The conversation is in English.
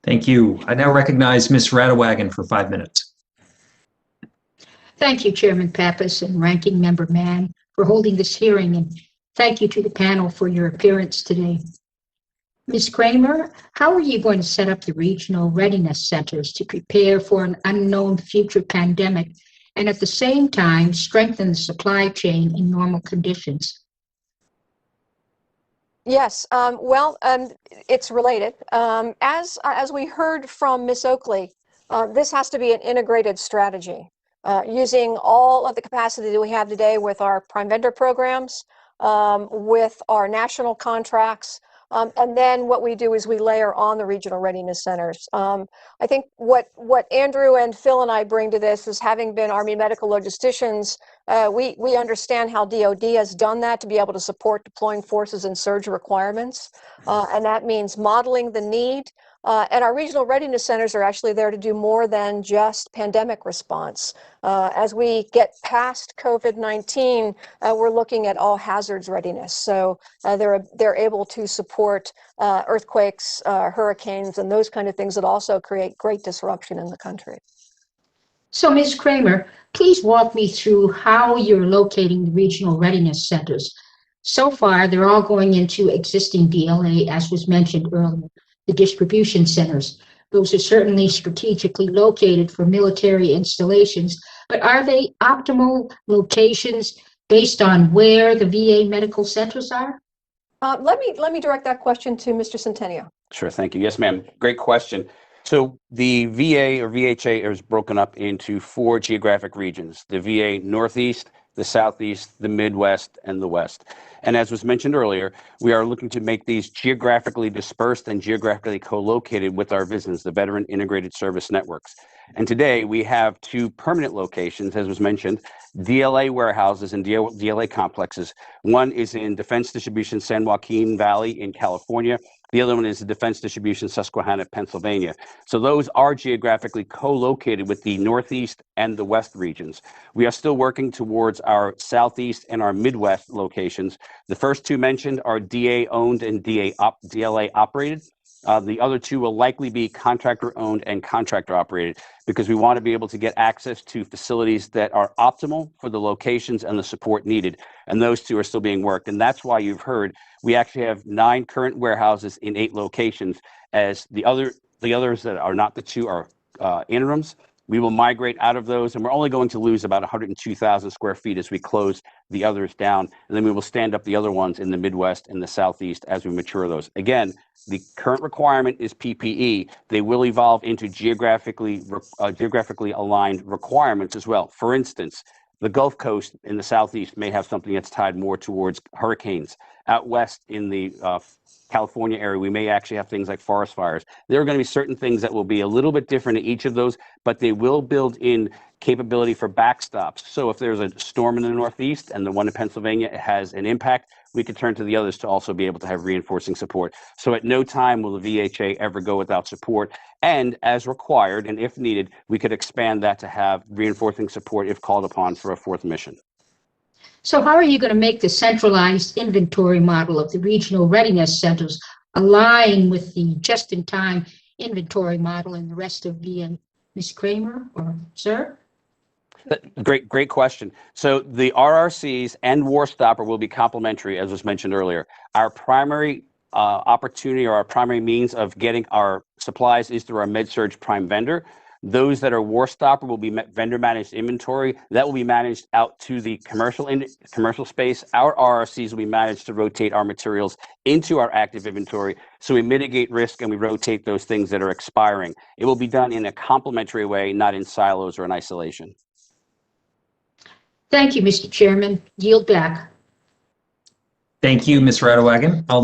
Thank you. I now recognize Ms. Radewagen for 5 minutes. Thank you, Chairman Pappas and Ranking Member Mann, for holding this hearing, and thank you to the panel for your appearance today. Ms. Kramer, how are you going to set up the regional readiness centers to prepare for an unknown future pandemic and at the same time strengthen the supply chain in normal conditions? Yes, it's related. As we heard from Ms. Oakley, this has to be an integrated strategy, using all of the capacity that we have today with our prime vendor programs, with our national contracts, and then what we do is we layer on the regional readiness centers. I think what Andrew and Phil and I bring to this is, having been Army medical logisticians, we understand how DoD has done that to be able to support deploying forces and surge requirements, and that means modeling the need. And our regional readiness centers are actually there to do more than just pandemic response. As we get past COVID-19, we're looking at all hazards readiness. So they're able to support earthquakes, hurricanes, and those kind of things that also create great disruption in the country. So, Ms. Kramer, please walk me through how you're locating the regional readiness centers. So far, they're all going into existing DLA, as was mentioned earlier, the distribution centers. Those are certainly strategically located for military installations, but are they optimal locations based on where the VA medical centers are? Let me direct that question to Mr. Centennial. Sure, thank you. Yes, ma'am. Great question. So the VA or VHA is broken up into 4 geographic regions: the VA Northeast, the Southeast, the Midwest, and the West. And as was mentioned earlier, we are looking to make these geographically dispersed and geographically co-located with our VISNs, the Veteran Integrated Service Networks. And today we have 2 permanent locations, as was mentioned, DLA warehouses and DLA complexes. One is in Defense Distribution San Joaquin Valley in California. The other one is the Defense Distribution Susquehanna, Pennsylvania. So those are geographically co-located with the Northeast and the West regions. We are still working towards our Southeast and our Midwest locations. The first 2 mentioned are DA-owned and DLA-operated. The other 2 will likely be contractor-owned and contractor-operated, because we want to be able to get access to facilities that are optimal for the locations and the support needed. And those 2 are still being worked. And that's why you've heard we actually have 9 current warehouses in 8 locations, as the others that are not the 2 are interims. We will migrate out of those, and we're only going to lose about 102,000 square feet as we close the others down. And then we will stand up the other ones in the Midwest and the Southeast as we mature those. Again, the current requirement is PPE. They will evolve into geographically aligned requirements as well. For instance, the Gulf Coast in the Southeast may have something that's tied more towards hurricanes. Out west in the California area, we may actually have things like forest fires. There are going to be certain things that will be a little bit different in each of those, but they will build in capability for backstops. So if there's a storm in the Northeast and the one in Pennsylvania has an impact, we could turn to the others to also be able to have reinforcing support. So at no time will the VHA ever go without support. And as required, and if needed, we could expand that to have reinforcing support if called upon for a 4th mission. So how are you going to make the centralized inventory model of the regional readiness centers align with the just-in-time inventory model in the rest of VA? Ms. Kramer or sir? Great question. So the RRCs and War Stopper will be complementary, as was mentioned earlier. Our primary opportunity, or our primary means of getting our supplies, is through our MedSurg prime vendor. Those that are War Stopper will be vendor managed inventory. That will be managed out to the commercial space. Our RRCs will be managed to rotate our materials into our active inventory, so we mitigate risk and we rotate those things that are expiring. It will be done in a complementary way, not in silos or in isolation. Thank you, Mr. Chairman. Yield back. Thank you, Ms. Radewagen.